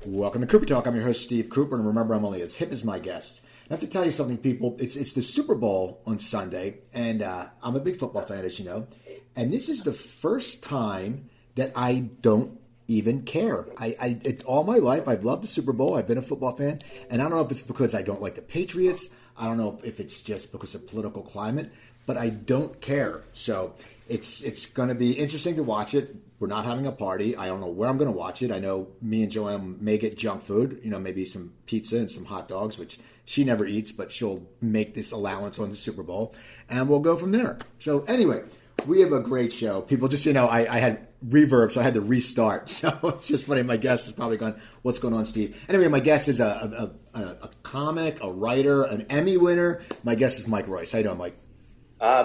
Welcome to Cooper Talk. I'm your host, Steve Cooper, and remember, I'm only as hip as my guests. I have to tell you something, people. It's the Super Bowl on Sunday, and I'm a big football fan, as you know. And this is the first time that I don't even care. It's all my life. I've loved the Super Bowl. I've been a football fan, and I don't know if it's because I don't like the Patriots. I don't know if it's just because of political climate, but I don't care. So it's going to be interesting to watch it. We're not having a party. I don't know where I'm going to watch it. I know me and Joanne may get junk food, maybe some pizza and some hot dogs, which she never eats, but she'll make this allowance on the Super Bowl, and we'll go from there. So anyway, we have a great show. People, just I had reverb, so I had to restart. So it's just funny. My guest is probably going, "What's going on, Steve?" Anyway, my guest is a comic, a writer, an Emmy winner. My guest is Mike Royce. How you doing, Mike?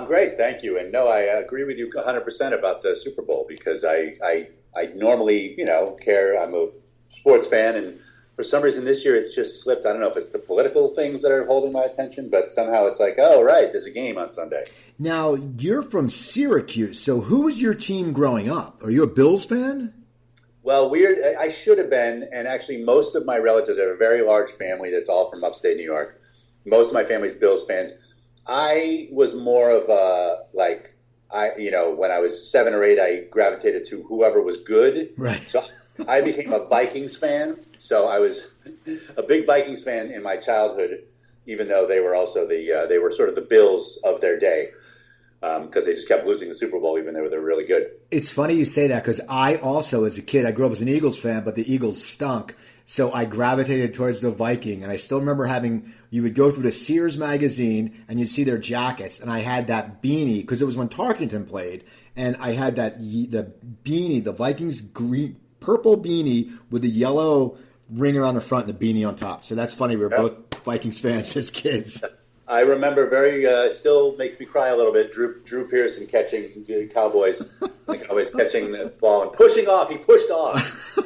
Great, thank you. And no, I agree with you 100% about the Super Bowl because I normally, care. I'm a sports fan, and for some reason this year it's just slipped. I don't know if it's the political things that are holding my attention, but somehow it's like, oh, right, there's a game on Sunday. Now, you're from Syracuse, so who was your team growing up? Are you a Bills fan? Well, weird. I should have been, and actually most of my relatives have a very large family that's all from upstate New York. Most of my family's Bills fans. I was more of when I was 7 or 8, I gravitated to whoever was good. Right. So I became a Vikings fan. So I was a big Vikings fan in my childhood, even though they were also they were sort of the Bills of their day because they just kept losing the Super Bowl even though they were really good. It's funny you say that because I also, as a kid, I grew up as an Eagles fan, but the Eagles stunk. So I gravitated towards the Viking, and I still remember you would go through the Sears magazine, and you'd see their jackets, and I had that beanie, because it was when Tarkenton played, and I had the beanie, the Vikings purple beanie with the yellow ring around the front and the beanie on top. So that's funny, we were both Vikings fans as kids. I remember still makes me cry a little bit, Drew Pearson catching Cowboys, the Cowboys catching the ball and pushing off, he pushed off.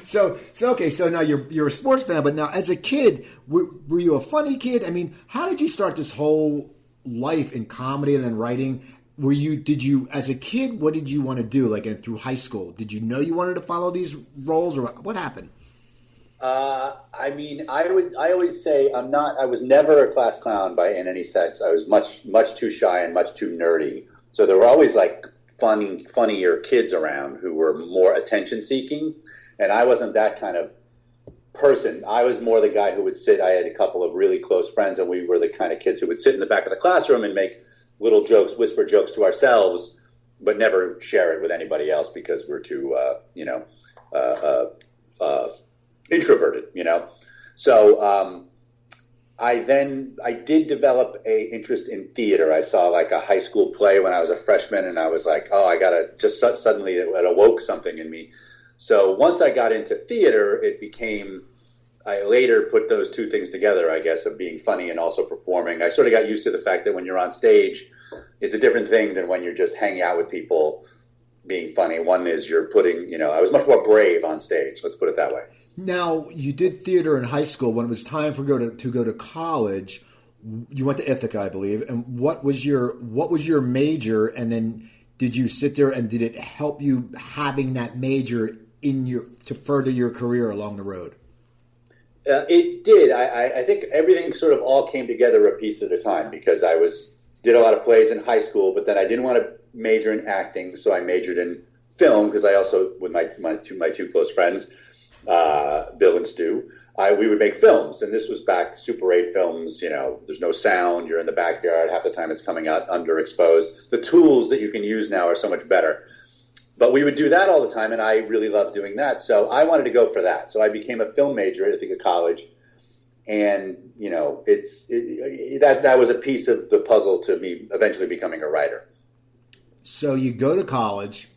So okay. So now you're a sports fan, but now as a kid, were you a funny kid? I mean, how did you start this whole life in comedy and then writing? Did you as a kid? What did you want to do? Like through high school, did you know you wanted to follow these roles, or what happened? I always say I was never a class clown in any sense. I was much too shy and much too nerdy. So there were always like funnier kids around who were more attention seeking. And I wasn't that kind of person. I was more the guy who would sit. I had a couple of really close friends, and we were the kind of kids who would sit in the back of the classroom and make little jokes, whisper jokes to ourselves, but never share it with anybody else because we're too, introverted, So I did develop a interest in theater. I saw like a high school play when I was a freshman, and I was like, oh, I got to just suddenly it awoke something in me. So once I got into theater, I later put those two things together, I guess, of being funny and also performing. I sort of got used to the fact that when you're on stage, it's a different thing than when you're just hanging out with people being funny. One is you're I was much more brave on stage, let's put it that way. Now, you did theater in high school. When it was time to go to college, you went to Ithaca, I believe. And what was your major? And then did you sit there and did it help you having that major to further your career along the road? It did. I think everything sort of all came together a piece at a time because I did a lot of plays in high school, but then I didn't want to major in acting, so I majored in film because I also, with my two close friends, Bill and Stu, we would make films, and this was back Super 8 films. There's no sound. You're in the backyard. Half the time it's coming out underexposed. The tools that you can use now are so much better. But we would do that all the time, and I really loved doing that. So I wanted to go for that. So I became a film major at Ithaca College, and that was a piece of the puzzle to me eventually becoming a writer. So you go to college.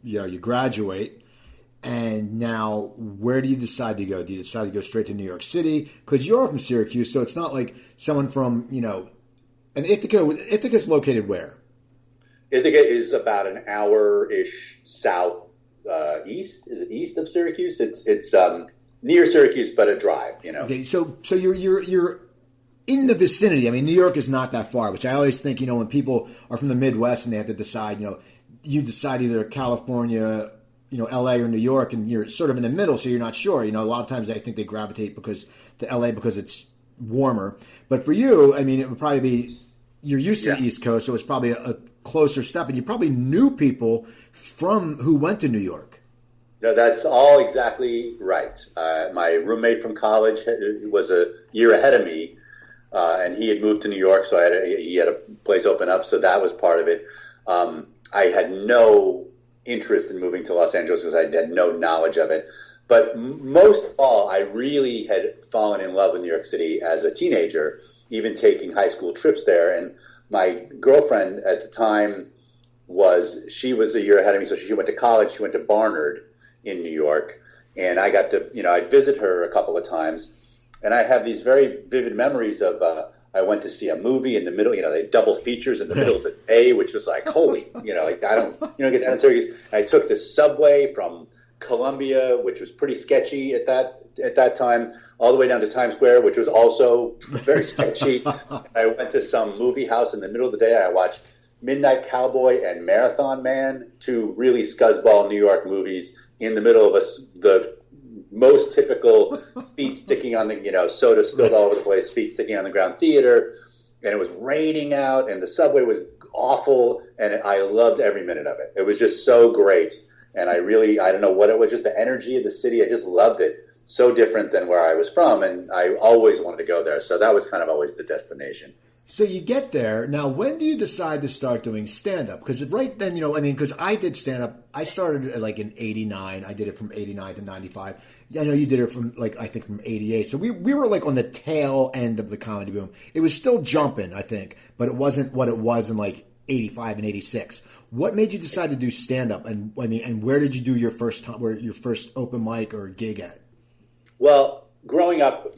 You graduate, and now where do you decide to go? Do you decide to go straight to New York City? Because you're from Syracuse, so it's not like someone from and Ithaca's located where? Ithaca is about an hour-ish south east. Is it east of Syracuse? It's near Syracuse, but a drive. Okay, so you're in the vicinity. I mean, New York is not that far, which I always think. When people are from the Midwest and they have to decide, you decide either California, LA or New York, and you're sort of in the middle, so you're not sure. A lot of times I think they gravitate to LA because it's warmer. But for you, I mean, it would probably be, you're used to the East Coast, so it's probably a closer step, and you probably knew people who went to New York. No, that's all exactly right. My roommate from college was a year ahead of me, and he had moved to New York, so he had a place open up, so that was part of it. I had no interest in moving to Los Angeles because I had no knowledge of it. But most of all, I really had fallen in love with New York City as a teenager, even taking high school trips there. And my girlfriend at the time she was a year ahead of me, so she went to college. She went to Barnard in New York. And I got to, I'd visit her a couple of times. And I have these very vivid memories of, I went to see a movie in the middle, they double features in the middle of the day, which was like, holy, like I don't get down in Syracuse. I took the subway from Columbia, which was pretty sketchy at that time, all the way down to Times Square, which was also very sketchy. I went to some movie house in the middle of the day. I watched Midnight Cowboy and Marathon Man, two really scuzzball New York movies in the middle of the most typical feet sticking on the, soda spilled all over the place, feet sticking on the ground theater. And it was raining out and the subway was awful. And I loved every minute of it. It was just so great. And I don't know what it was, just the energy of the city. I just loved it. So different than where I was from. And I always wanted to go there. So that was kind of always the destination. So you get there. Now, when do you decide to start doing stand-up? Because right then, because I did stand-up. I started in 89. I did it from 89 to 95. I know you did it from, I think from 88. So we were on the tail end of the comedy boom. It was still jumping, I think, but it wasn't what it was in 85 and 86. What made you decide to do stand-up? And where did you do your first open mic or gig at? Well, growing up,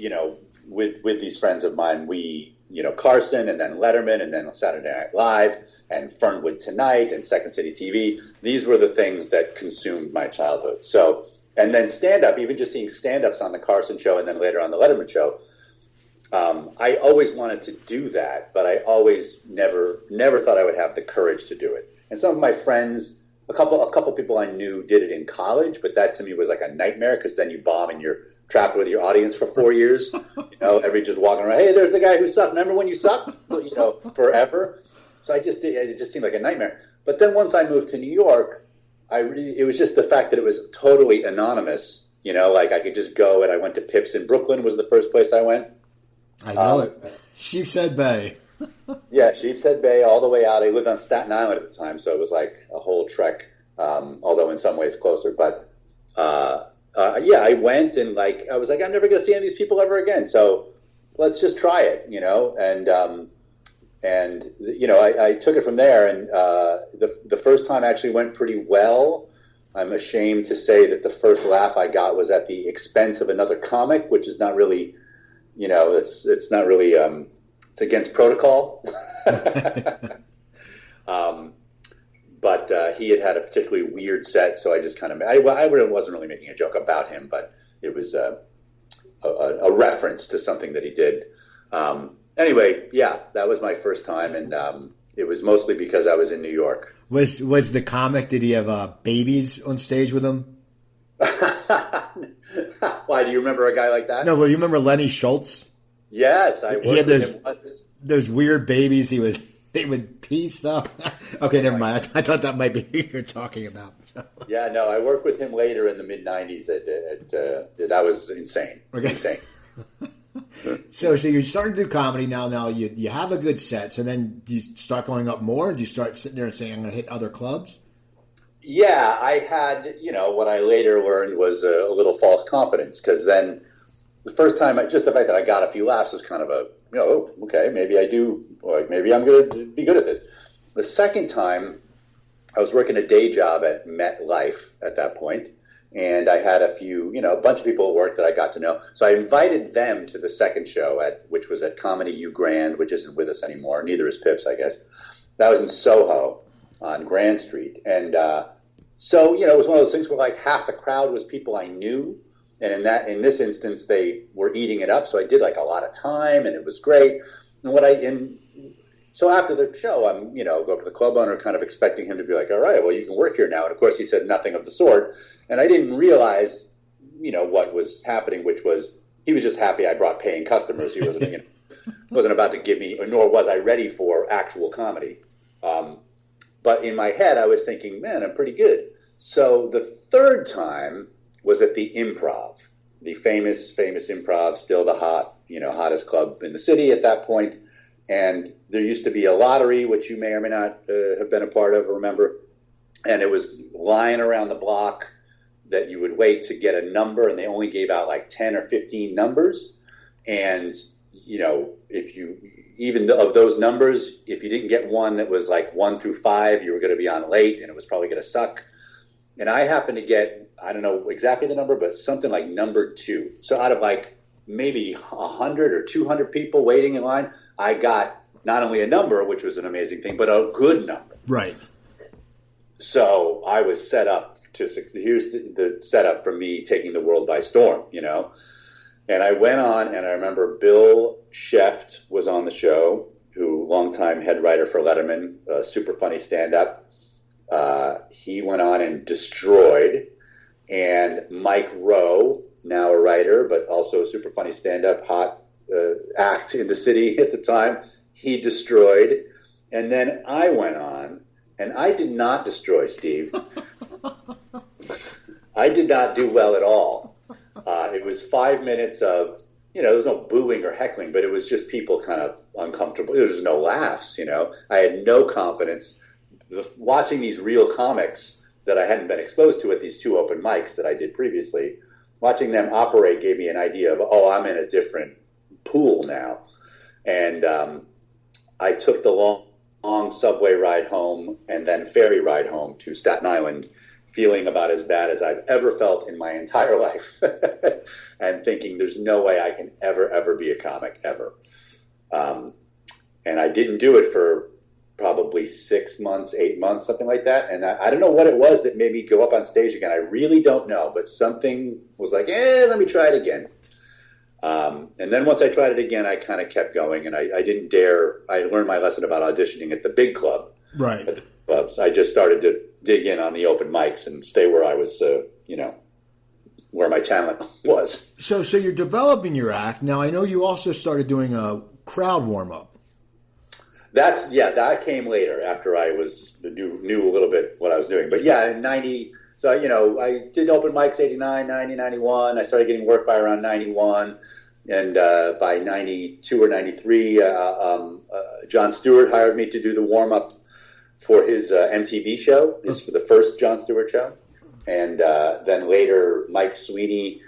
with these friends of mine, we, Carson and then Letterman and then Saturday Night Live and Fernwood Tonight and Second City TV. These were the things that consumed my childhood. So, and then stand-up, even just seeing stand-ups on the Carson show and then later on the Letterman show, I always wanted to do that, but I always never thought I would have the courage to do it. And some of my friends, a couple people I knew did it in college, but that to me was like a nightmare because then you bomb and you're trapped with your audience for 4 years. Every just walking around, hey, there's the guy who sucked. Remember when you sucked? Forever. So it just seemed like a nightmare. But then once I moved to New York, it was just the fact that it was totally anonymous. I could just go, and I went to Pips in Brooklyn was the first place I went. I know it. Sheepshead Bay. Yeah, Sheepshead Bay all the way out. I lived on Staten Island at the time, so it was like a whole trek, although in some ways closer. But I went and I was like, I'm never going to see any of these people ever again. So let's just try it, And I took it from there. And the first time actually went pretty well. I'm ashamed to say that the first laugh I got was at the expense of another comic, which is not really, it's not really, it's against protocol. But he had a particularly weird set, so I just kind of, I wasn't really making a joke about him, but it was a reference to something that he did. Anyway, yeah, that was my first time, and it was mostly because I was in New York. Was the comic, did he have babies on stage with him? Why, do you remember a guy like that? No, well, you remember Lenny Schultz? Yes, he had those weird babies. They would pee stuff. Okay, never mind. I thought that might be who you're talking about. Yeah, no, I worked with him later in the mid-'90s. That was insane. Okay. Insane. So you're starting to do comedy now. Now you have a good set. So then do you start going up more? Do you start sitting there and saying, I'm going to hit other clubs? Yeah, I had, what I later learned was a little false confidence, because then the first time, just the fact that I got a few laughs was kind of okay, maybe I do, or maybe I'm going to be good at this. The second time, I was working a day job at MetLife at that point, and I had a bunch of people at work that I got to know. So I invited them to the second show, which was at Comedy U Grand, which isn't with us anymore. Neither is Pips, I guess. That was in Soho on Grand Street. And so, it was one of those things where half the crowd was people I knew. And in this instance, they were eating it up. So I did a lot of time, and it was great. And So after the show, I'm, go up to the club owner, kind of expecting him to be like, all right, well, you can work here now. And of course, he said nothing of the sort. And I didn't realize, what was happening, which was he was just happy I brought paying customers. He wasn't, wasn't about to give me, nor was I ready for actual comedy. But in my head, I was thinking, man, I'm pretty good. So the third time was at the Improv, the famous Improv, still the hottest club in the city at that point. And there used to be a lottery, which you may or may not have been a part of or remember. And it was lying around the block that you would wait to get a number, and they only gave out like 10 or 15 numbers. And, if you, even of those numbers, if you didn't get one that was like 1 through 5, you were going to be on late and it was probably going to suck. And I happened to get, I don't know exactly the number, but something like number 2. So out of like maybe 100 or 200 people waiting in line, I got not only a number, which was an amazing thing, but a good number. Right. So I was set up to, here's the setup for me taking the world by storm, And I went on, and I remember Bill Scheft was on the show, who longtime head writer for Letterman, super funny stand-up. He went on and destroyed. And Mike Rowe, now a writer, but also a super funny stand-up, hot act in the city at the time, he destroyed. And then I went on, and I did not destroy, Steve. I did not do well at all. It was 5 minutes of, there was no booing or heckling, but it was just people kind of uncomfortable. There was no laughs, I had no confidence. Watching these real comics that I hadn't been exposed to at these 2 open mics that I did previously, watching them operate gave me an idea of, I'm in a different pool now. And I took the long subway ride home and then ferry ride home to Staten Island, feeling about as bad as I've ever felt in my entire life and thinking there's no way I can ever be a comic, ever. And I didn't do it for probably 6 months, 8 months, something like that. And I don't know what it was that made me go up on stage again. I really don't know, but something was like, let me try it again. And then once I tried it again, I kind of kept going, and I didn't dare. I learned my lesson about auditioning at the big club. Right. At the clubs. I just started to dig in on the open mics and stay where I was, where my talent was. So you're developing your act. Now, I know you also started doing a crowd warm-up. That came later after I knew a little bit what I was doing. But yeah, in 90, so, I did open mics 89, 90, 91. I started getting work by around 91. And by 92 or 93, Jon Stewart hired me to do the warm-up for his MTV show. This is for the first Jon Stewart show. And then later, Mike Sweeney,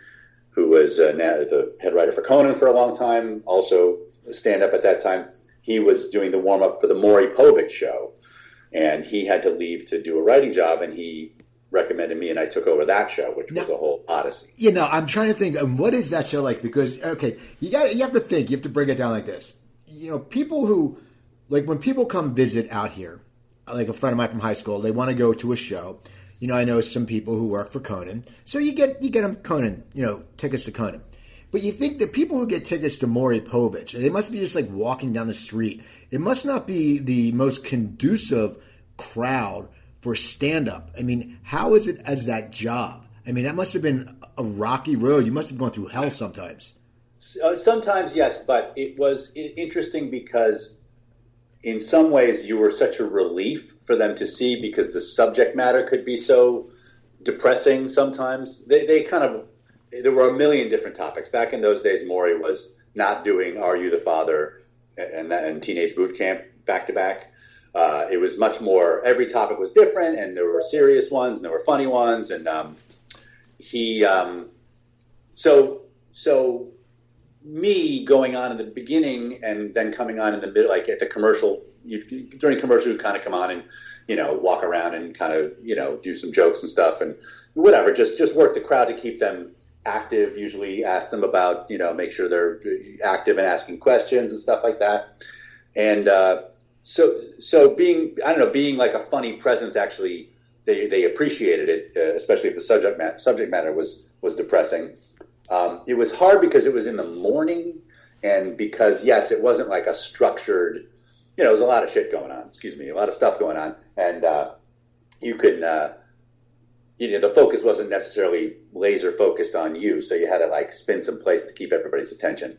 who was the head writer for Conan for a long time, also stand-up at that time, he was doing the warm-up for the Maury Povich show. And he had to leave to do a writing job, and he recommended me, and I took over that show, which was a whole odyssey. I'm trying to think, what is that show like? Because, okay, you have to think, you have to break it down like this. People who, like when people come visit out here, like a friend of mine from high school, they want to go to a show. I know some people who work for Conan. So you get them Conan, tickets to Conan. But you think the people who get tickets to Maury Povich, they must be just like walking down the street. It must not be the most conducive crowd for stand-up. I mean, how is it as that job? I mean, that must have been a rocky road. You must have gone through hell sometimes. Sometimes, yes, but it was interesting because in some ways you were such a relief for them to see because the subject matter could be so depressing sometimes. There were a million different topics. Back in those days, Maury was not doing Are You the Father and Teenage Boot Camp back-to-back. It was much more, every topic was different, and there were serious ones, and there were funny ones, and so me going on in the beginning and then coming on in the middle, like at the commercial, during commercial, you kind of come on and, walk around and kind of, do some jokes and stuff and whatever, just work the crowd to keep them active, usually ask them about, make sure they're active and asking questions and stuff like that. And so being like a funny presence, actually, they appreciated it, especially if the subject matter was depressing. It was hard because it was in the morning, and because, yes, it wasn't like a structured there was a lot of shit going on. Excuse me, a lot of stuff going on, and you can. The focus wasn't necessarily laser focused on you, so you had to like spin some plates to keep everybody's attention.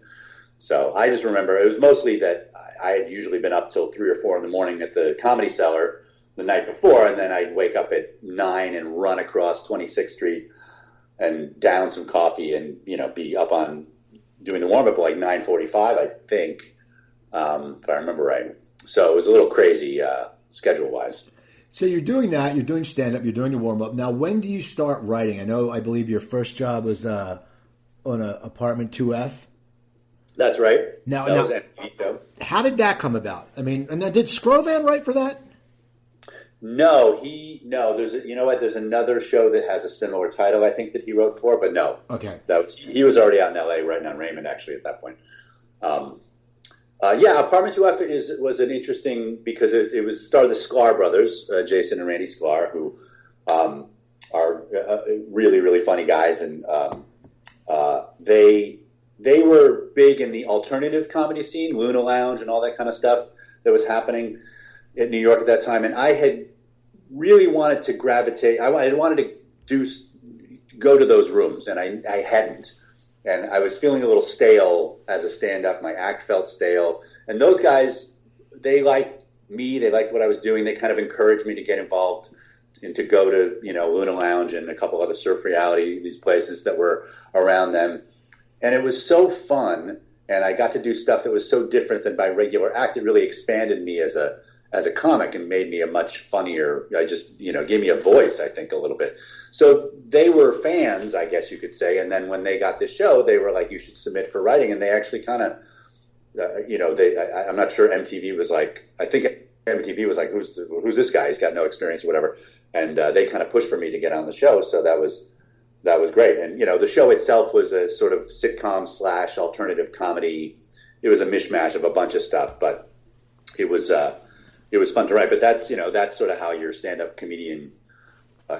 So I just remember it was mostly that I had usually been up till 3 or 4 in the morning at the Comedy Cellar the night before, and then I'd wake up at 9 and run across 26th Street and down some coffee and be up on doing the warm up at like 9:45, I think, if I remember right. So it was a little crazy schedule wise. So you're doing that, you're doing stand-up, you're doing the warm-up. Now, when do you start writing? I believe your first job was on a Apartment 2F. That's right. Now, how did that come about? I mean, and then did Scrovan write for that? No, there's another show that has a similar title, I think, that he wrote for, but no. Okay. He was already out in L.A. writing on Raymond, actually, at that point. Apartment 2F was an interesting, because it was started the Sklar brothers, Jason and Randy Sklar, who are really, really funny guys, and they were big in the alternative comedy scene, Luna Lounge and all that kind of stuff that was happening in New York at that time, and I had really wanted to gravitate. I wanted to go to those rooms, and I hadn't. And I was feeling a little stale as a stand-up. My act felt stale. And those guys, they liked me. They liked what I was doing. They kind of encouraged me to get involved and to go to, Luna Lounge and a couple other surf reality, these places that were around them. And it was so fun. And I got to do stuff that was so different than my regular act. It really expanded me as a comic and made me a much funnier, gave me a voice, I think, a little bit. So they were fans, I guess you could say. And then when they got this show, they were like, you should submit for writing. And they actually kind of, I'm not sure MTV was like, I think MTV was like, who's this guy? He's got no experience or whatever. And they kind of pushed for me to get on the show. So that was great. And, the show itself was a sort of sitcom / alternative comedy. It was a mishmash of a bunch of stuff, but it was fun to write. But that's sort of how your stand-up comedian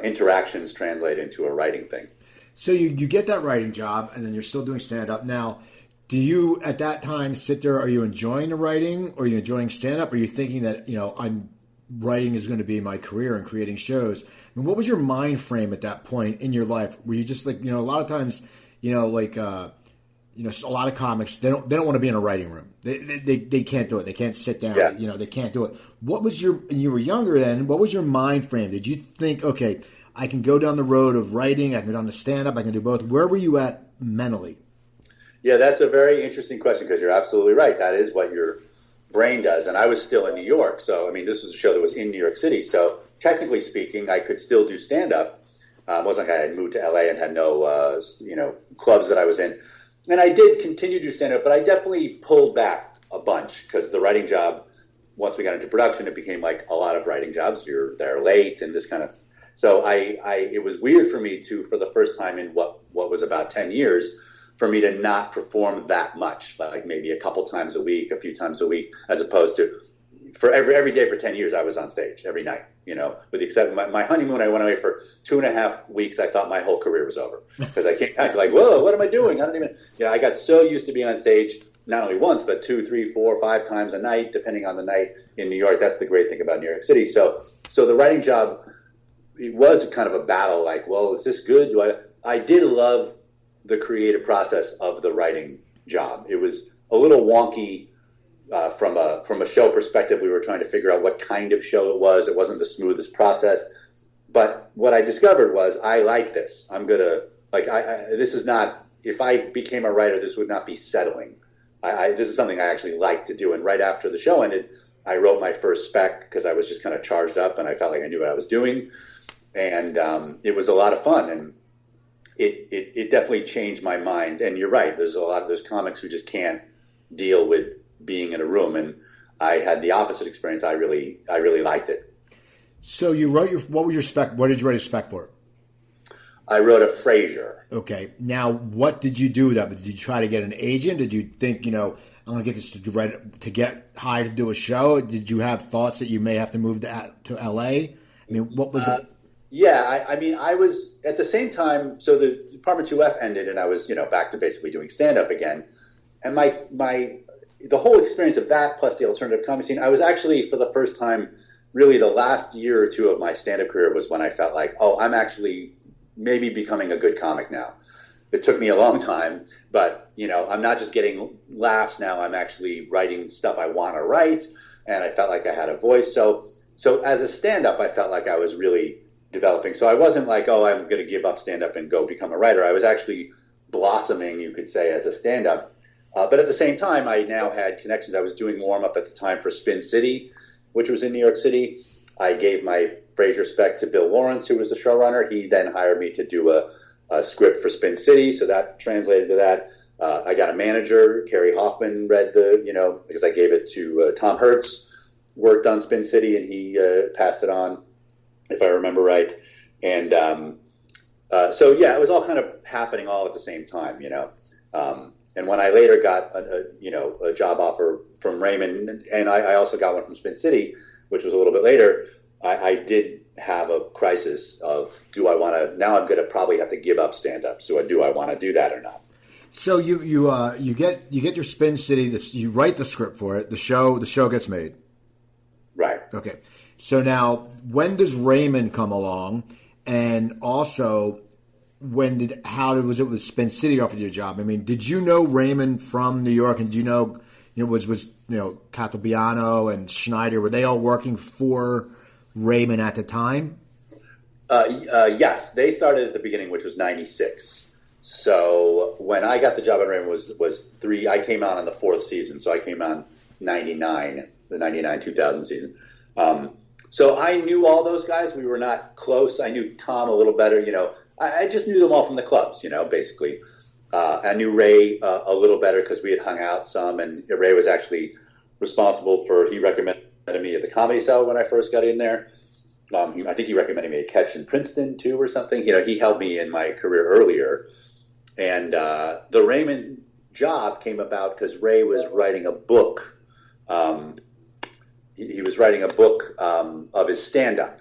interactions translate into a writing thing. So you get that writing job, and then you're still doing stand-up. Now, do you at that time sit there, are you enjoying the writing, or are you enjoying stand-up? Or are you thinking that, writing is going to be my career and creating shows? I mean, what was your mind frame at that point in your life? Were you just like, a lot of times, a lot of comics, they don't want to be in a writing room. They can't do it. They can't sit down. Yeah. They can't do it. What was you were younger then, what was your mind frame? Did you think, okay, I can go down the road of writing, I can go down to stand-up, I can do both? Where were you at mentally? Yeah, that's a very interesting question, because you're absolutely right. That is what your brain does. And I was still in New York. So, this was a show that was in New York City. So technically speaking, I could still do stand-up. It wasn't like I had moved to LA and had no, clubs that I was in. And I did continue to do stand-up, but I definitely pulled back a bunch, because the writing job, once we got into production, it became like a lot of writing jobs. You're there late and this kind of. So it was weird for me to, for the first time in what was about 10 years, for me to not perform that much, like maybe a couple times a week, a few times a week, as opposed to for every day for 10 years I was on stage every night. With the exception of my honeymoon, I went away for 2.5 weeks. I thought my whole career was over, because I came back like, whoa, what am I doing? I don't even. I got so used to being on stage not only once, but 2, 3, 4, 5 times a night, depending on the night in New York. That's the great thing about New York City. So the writing job, it was kind of a battle. Like, well, is this good? I did love the creative process of the writing job. It was a little wonky from a show perspective. We were trying to figure out what kind of show it was. It wasn't the smoothest process. But what I discovered was, I like this. I'm gonna this is not. If I became a writer, this would not be settling. This is something I actually like to do. And right after the show ended, I wrote my first spec, because I was just kind of charged up and I felt like I knew what I was doing. And it was a lot of fun. And it definitely changed my mind. And you're right. There's a lot of those comics who just can't deal with being in a room. And I had the opposite experience. I really liked it. So you wrote what was your spec? What did you write a spec for? I wrote a Frasier. Okay. Now, what did you do with that? Did you try to get an agent? Did you think, I'm going to get this to get hired to do a show? Did you have thoughts that you may have to move to LA? What was it? Yeah, I was at the same time. So the Apartment 2F ended, and I was, back to basically doing stand up again. And my the whole experience of that plus the alternative comedy scene, I was actually for the first time, really the last year or two of my stand-up career was when I felt like, oh, I'm actually maybe becoming a good comic now. It took me a long time, but I'm not just getting laughs now. I'm actually writing stuff I want to write, and I felt like I had a voice. So as a stand-up, I felt like I was really developing. So I wasn't like, oh, I'm going to give up stand-up and go become a writer. I was actually blossoming, you could say, as a stand-up. But at the same time, I now had connections. I was doing warm-up at the time for Spin City, which was in New York City. I gave my Frasier spec to Bill Lawrence, who was the showrunner. He then hired me to do a script for Spin City, so that translated to that. I got a manager. Kerry Hoffman read because I gave it to Tom Hertz, worked on Spin City, and he passed it on, if I remember right. And it was all kind of happening all at the same time, and when I later got a job offer from Raymond, and I also got one from Spin City, which was a little bit later, I did have a crisis of, do I want to, now I'm going to probably have to give up stand-up. So do I want to do that or not? So you get your Spin City, you write the script for it, the show gets made. Right. Okay. So now, when does Raymond come along? And also, how was it with Spin City offered you a job? I mean, did you know Raymond from New York, and do you know, was Catalbiano and Schneider, were they all working for Raymond at the time? Yes, they started at the beginning, which was 96. So when I got the job at Raymond was I came on in the fourth season, so I came on 99, the 99-2000 season. So I knew all those guys. We were not close. I knew Tom a little better, I just knew them all from the clubs, basically. I knew Ray a little better because we had hung out some, and Ray was actually responsible he recommended me at the Comedy Cell when I first got in there. I think he recommended me a catch in Princeton, too, or something. He helped me in my career earlier. And the Raymond job came about because Ray was writing a book. He was writing a book of his stand-up.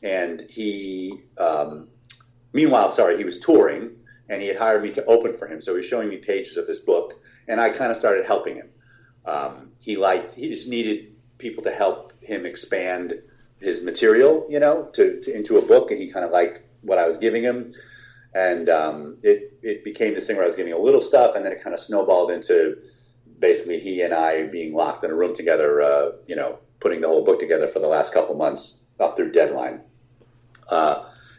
And he was touring, and he had hired me to open for him. So he was showing me pages of this book, and I kind of started helping him. He just needed people to help him expand his material, into a book, and he kind of liked what I was giving him. And it became this thing where I was giving a little stuff, and then it kind of snowballed into basically he and I being locked in a room together, putting the whole book together for the last couple months up through deadline.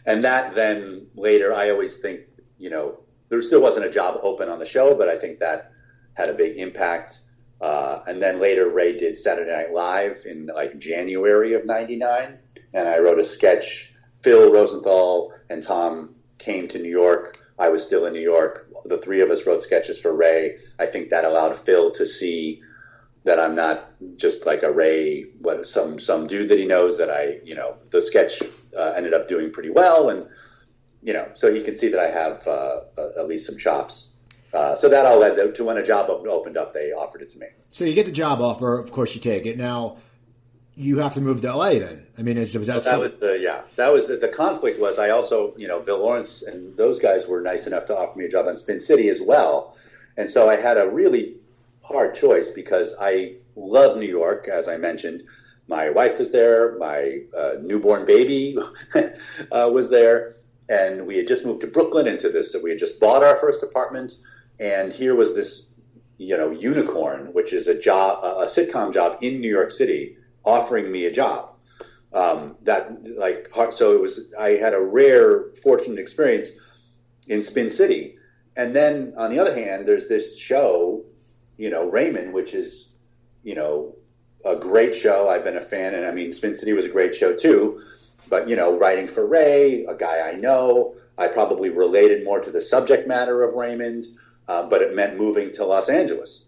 And that then later, I always think, there still wasn't a job open on the show, but I think that had a big impact. And then later, Ray did Saturday Night Live in January of 99, and I wrote a sketch. Phil Rosenthal and Tom came to New York. I was still in New York. The three of us wrote sketches for Ray. I think that allowed Phil to see that I'm not just like a Ray, some dude that he knows, that the sketch ended up doing pretty well, and so he can see that I have at least some chops. So that all led to when a job opened up, they offered it to me. So you get the job offer, of course you take it. Now you have to move to LA then. I mean, was that the conflict was, I also, Bill Lawrence and those guys were nice enough to offer me a job on Spin City as well. And so I had a really hard choice because I love New York, as I mentioned. My wife was there, my newborn baby was there, and we had just moved to Brooklyn into this. So we had just bought our first apartment, and here was this, unicorn, which is a sitcom job in New York City, offering me a job. So it was. I had a rare, fortunate experience in Spin City, and then on the other hand, there's this show, Raymond, which is, a great show. I've been a fan, and I mean, Spin City was a great show too. But writing for Ray, a guy I know, I probably related more to the subject matter of Raymond, but it meant moving to Los Angeles,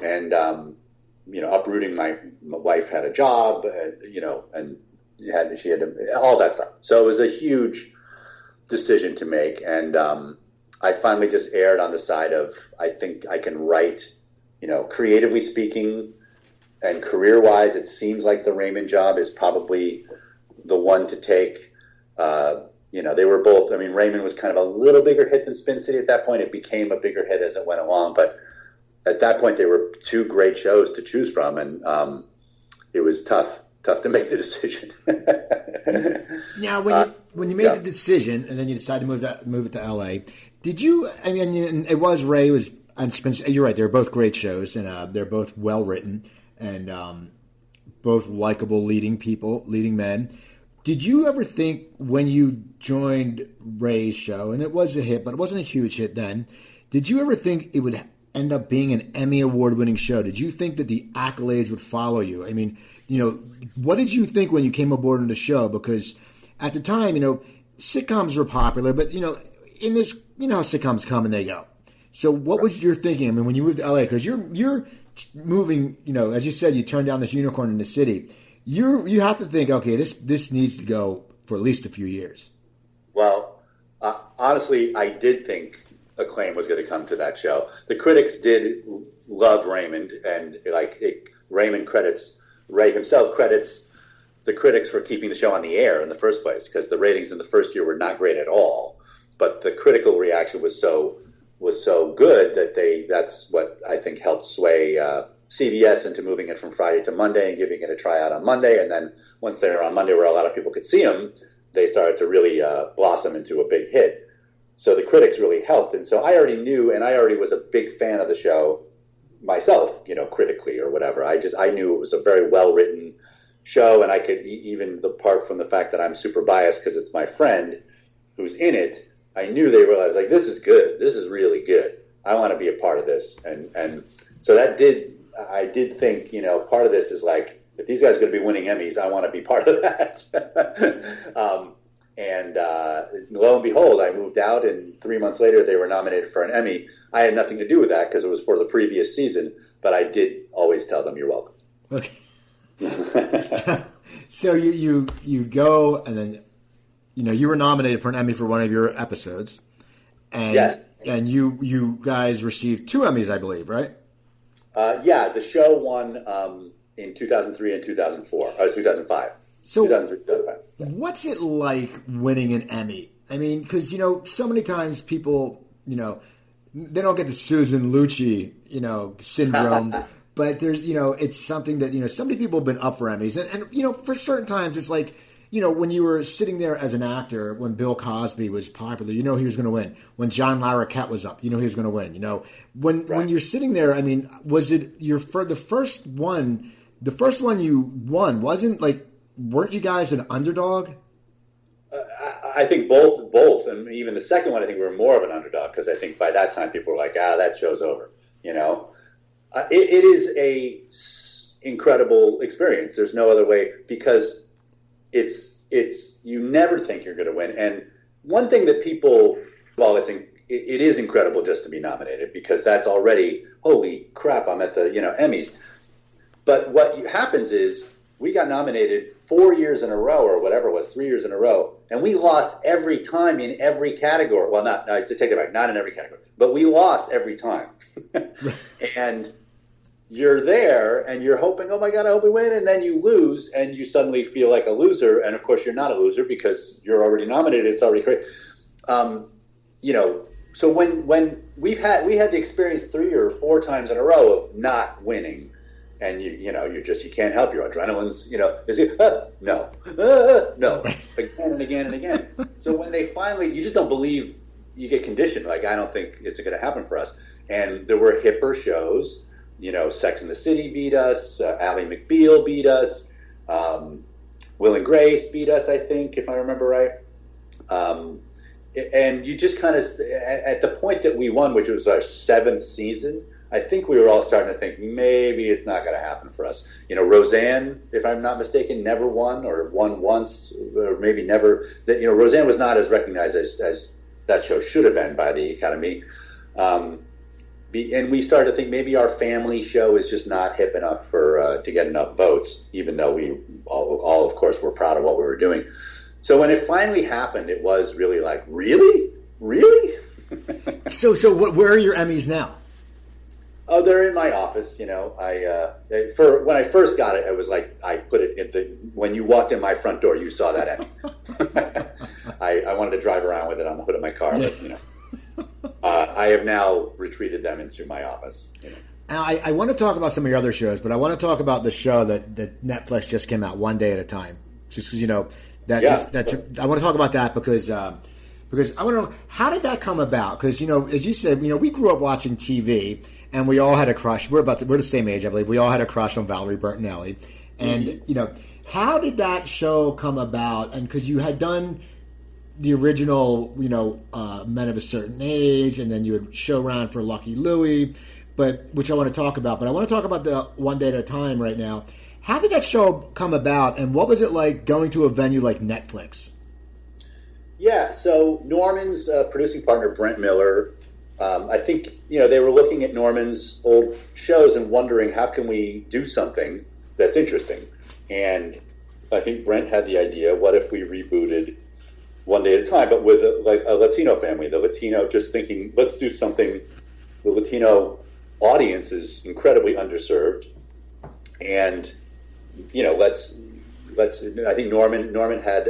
and uprooting. My wife had a job, and she had all that stuff. So it was a huge decision to make, and I finally just erred on the side of, I think I can write, creatively speaking, and career-wise, it seems like the Raymond job is probably the one to take. They were both. I mean, Raymond was kind of a little bigger hit than Spin City at that point. It became a bigger hit as it went along, but at that point, they were two great shows to choose from, and it was tough to make the decision. Now, when you made the decision, and then you decided to move it to L.A., did you? I mean, it was Ray and Spencer. You're right; they're both great shows, and they're both well written, and both likable leading men. Did you ever think when you joined Ray's show, and it was a hit, but it wasn't a huge hit then, did you ever think it would end up being an Emmy Award-winning show? Did you think that the accolades would follow you? I mean, what did you think when you came aboard on the show? Because at the time, sitcoms were popular, but, in this, how sitcoms come and they go. So what was your thinking? I mean, when you moved to LA, because you're moving, as you said, you turned down this unicorn in the city. You have to think, okay, this needs to go for at least a few years. Well, honestly, I did think acclaim was going to come to that show. The critics did love Raymond, and Ray himself credits the critics for keeping the show on the air in the first place, because the ratings in the first year were not great at all. But the critical reaction was so good that that's what I think helped sway CBS into moving it from Friday to Monday and giving it a tryout on Monday. And then once they were on Monday where a lot of people could see them, they started to really blossom into a big hit. So the critics really helped. And so I already knew, and I already was a big fan of the show myself, critically or whatever. I knew it was a very well-written show, and I could, even apart from the fact that I'm super biased because it's my friend who's in it, I knew they realized, like, this is good. This is really good. I want to be a part of this. And so I did think, part of this is like, if these guys are going to be winning Emmys, I want to be part of that. And lo and behold, I moved out, and 3 months later, they were nominated for an Emmy. I had nothing to do with that because it was for the previous season, but I did always tell them, you're welcome. Okay. So you go, and then, you were nominated for an Emmy for one of your episodes. And, yes. And you guys received 2 Emmys, I believe, right? Yeah, the show won in 2003 and 2004, or 2005. So 2003, 2005. Yeah. What's it like winning an Emmy? I mean, because, so many times people, they don't get the Susan Lucci, syndrome. But there's, it's something that, so many people have been up for Emmys. And for certain times, it's like, when you were sitting there as an actor, when Bill Cosby was popular, he was going to win. When John Larroquette was up, he was going to win. When you're sitting there, I mean, was it the first one you won, wasn't like, weren't you guys an underdog? I think both. And even the second one, I think we were more of an underdog, because I think by that time people were like, that show's over, It is a incrediable experience. There's no other way, because it's you never think you're going to win. And one thing that people, it is incredible just to be nominated, because that's already, holy crap, I'm at the Emmys. But what happens is we got nominated 4 years in a row, or whatever it was, 3 years in a row, and we lost every time in every category. Well, to take it back, not in every category, but we lost every time. And you're there and you're hoping, oh my God, I hope we win. And then you lose and you suddenly feel like a loser. And of course you're not a loser because you're already nominated. It's already great. So when we had the experience 3 or 4 times in a row of not winning, and you can't help your adrenaline's, no, again and again and again. So when they finally, you just don't believe, you get conditioned. Like, I don't think it's going to happen for us. And there were hipper shows. Sex and the City beat us. Ally McBeal beat us. Will and Grace beat us, I think, if I remember right. And you just kind of, at the point that we won, which was our 7th season, I think we were all starting to think maybe it's not going to happen for us. Roseanne, if I'm not mistaken, never won, or won once, or maybe never. Roseanne was not as recognized as that show should have been by the Academy. And we started to think maybe our family show is just not hip enough to get enough votes, even though we all, of course, were proud of what we were doing. So when it finally happened, it was really like, really? So where are your Emmys now? Oh, they're in my office. When I first got it, it was like I put it when you walked in my front door, you saw that Emmy. I wanted to drive around with it on the hood of my car, but I have now retreated them into my office. I want to talk about some of your other shows, but I want to talk about the show that Netflix just came out, One Day at a Time. Just because I want to talk about that because I want to know, how did that come about? Because as you said, we grew up watching TV, and we all had a crush. We're the same age, I believe. We all had a crush on Valerie Bertinelli, and how did that show come about? And because you had done the original, Men of a Certain Age, and then you would show around for Lucky Louie, which I want to talk about. But I want to talk about the One Day at a Time right now. How did that show come about, and what was it like going to a venue like Netflix? Yeah, so Norman's producing partner, Brent Miller, I think, they were looking at Norman's old shows and wondering, how can we do something that's interesting? And I think Brent had the idea, what if we rebooted One Day at a Time, but with a Latino family, just thinking, let's do something. The Latino audience is incredibly underserved, and let's. I think Norman had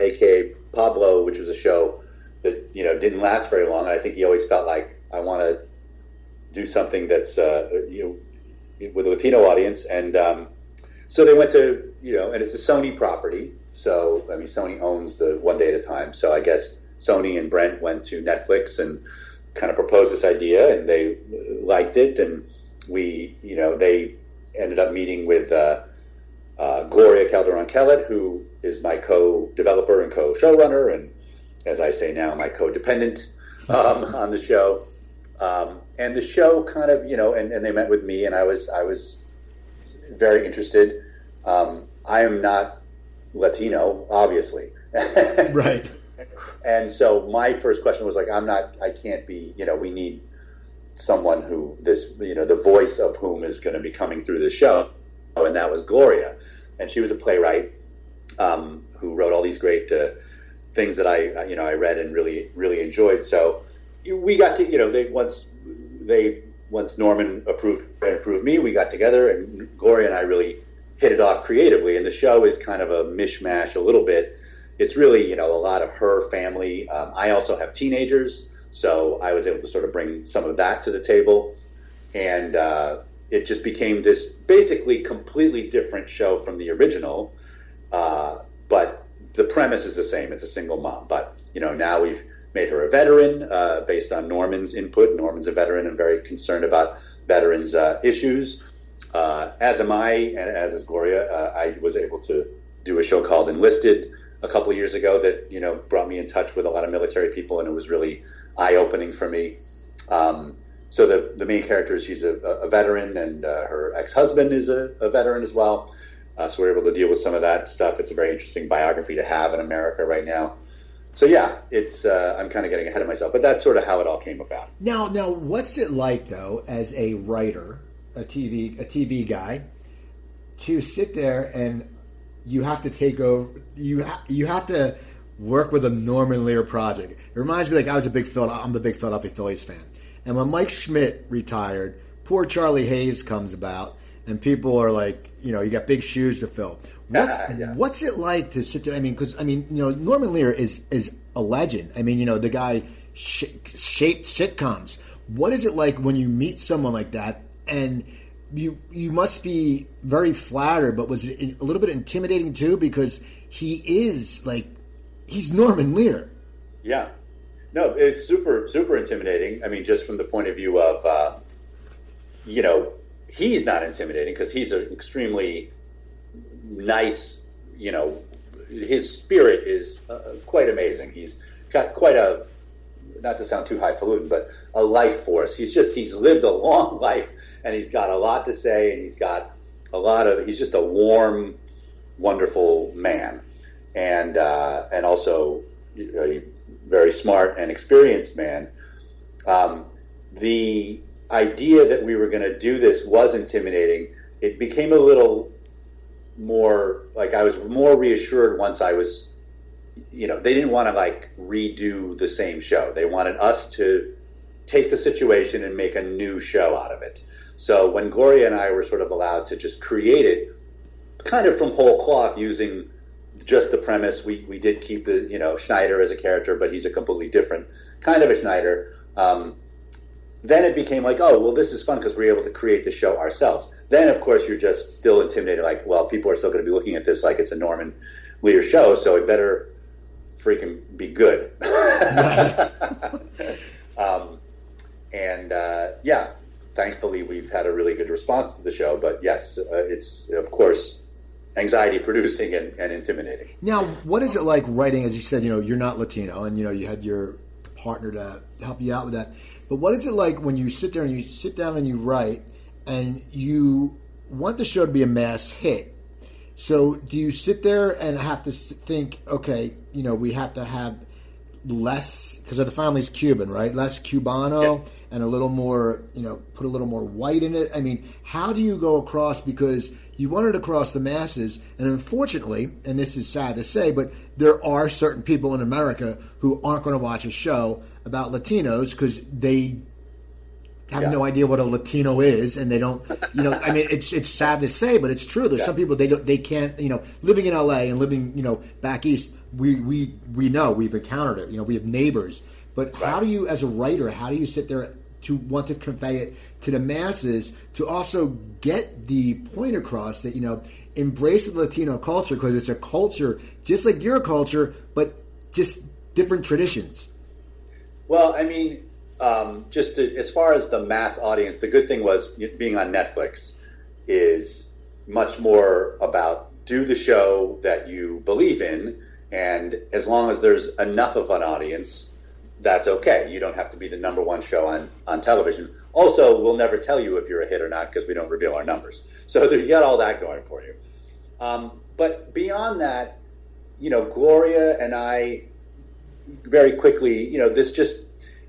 AKA Pablo, which was a show that didn't last very long. And I think he always felt like, I want to do something that's with a Latino audience, and so they went to and it's a Sony property. So Sony owns the One Day at a Time. So I guess Sony and Brent went to Netflix and kind of proposed this idea, and they liked it, and they ended up meeting with Gloria Calderon-Kellett, who is my co-developer and co-showrunner, and as I say now, my co-dependent on the show. And the show kind of, and they met with me, and I was very interested. I am not Latino, obviously. Right. And so my first question was like, I can't be, we need someone who the voice of whom is going to be coming through the show. And that was Gloria. And she was a playwright who wrote all these great things that I read and really, really enjoyed. So we got to, once Norman approved me, we got together, and Gloria and I really hit it off creatively. And the show is kind of a mishmash a little bit. It's really, a lot of her family. I also have teenagers, so I was able to sort of bring some of that to the table. And it just became this basically completely different show from the original. But the premise is the same. It's a single mom. But, now we've made her a veteran based on Norman's input. Norman's a veteran and very concerned about veterans' issues. As am I, and as is Gloria. I was able to do a show called Enlisted a couple of years ago that, brought me in touch with a lot of military people, and it was really eye-opening for me. So the main character, she's a veteran, and her ex-husband is a veteran as well. So we're able to deal with some of that stuff. It's a very interesting biography to have in America right now. So yeah, it's I'm kind of getting ahead of myself, but that's sort of how it all came about. Now, what's it like though, as a writer, a TV guy, to sit there and you have to take over? You have to work with a Norman Lear project. It reminds me, I'm a big Philadelphia Phillies fan, and when Mike Schmidt retired, poor Charlie Hayes comes about, and people are like, you got big shoes to fill. What's it like to sit there? Because Norman Lear is a legend. The guy shaped sitcoms. What is it like when you meet someone like that? And you must be very flattered, but was it a little bit intimidating too? Because he's Norman Lear. Yeah. No, it's super, super intimidating. Just from the point of view of, he's not intimidating because he's an extremely nice, his spirit is quite amazing. He's got quite a, not to sound too highfalutin, but a life force. He's lived a long life, and he's got a lot to say, and he's just a warm, wonderful man, and also a very smart and experienced man. The idea that we were going to do this was intimidating. It became a little more like I was more reassured once I was, they didn't want to redo the same show. They wanted us to take the situation and make a new show out of it. So when Gloria and I were sort of allowed to just create it kind of from whole cloth using just the premise, we did keep the, Schneider as a character, but he's a completely different kind of a Schneider. then it became like, oh, well, this is fun because we're able to create the show ourselves. Then, of course, you're just still intimidated, like, well, people are still going to be looking at this like it's a Norman Lear show, so it better freaking be good. Yeah, thankfully, we've had a really good response to the show. But yes, it's, of course, anxiety-producing and intimidating. Now, what is it like writing, as you said, you're not Latino, and, you had your partner to help you out with that. But what is it like when you sit there and you sit down and you write, and you want the show to be a mass hit? So do you sit there and have to think, okay, we have to have less, because the family's Cuban, right? Less Cubano, and a little more, put a little more white in it. I mean, how do you go across, because you want it across the masses, and unfortunately, and this is sad to say, but there are certain people in America who aren't going to watch a show about Latinos because they have no idea what a Latino is, and they don't, I mean, it's sad to say, but it's true. There's some people they can't, living in LA and living, back east, we know, we've encountered it, we have neighbors. But how do you, as a writer, how do you sit there to want to convey it to the masses, to also get the point across that, embrace the Latino culture, because it's a culture just like your culture, but just different traditions? Well, I mean, as far as the mass audience, the good thing was being on Netflix is much more about do the show that you believe in, and as long as there's enough of an audience, that's okay. You don't have to be the number one show on television. Also, we'll never tell you if you're a hit or not because we don't reveal our numbers. So you got all that going for you. But beyond that, Gloria and I very quickly,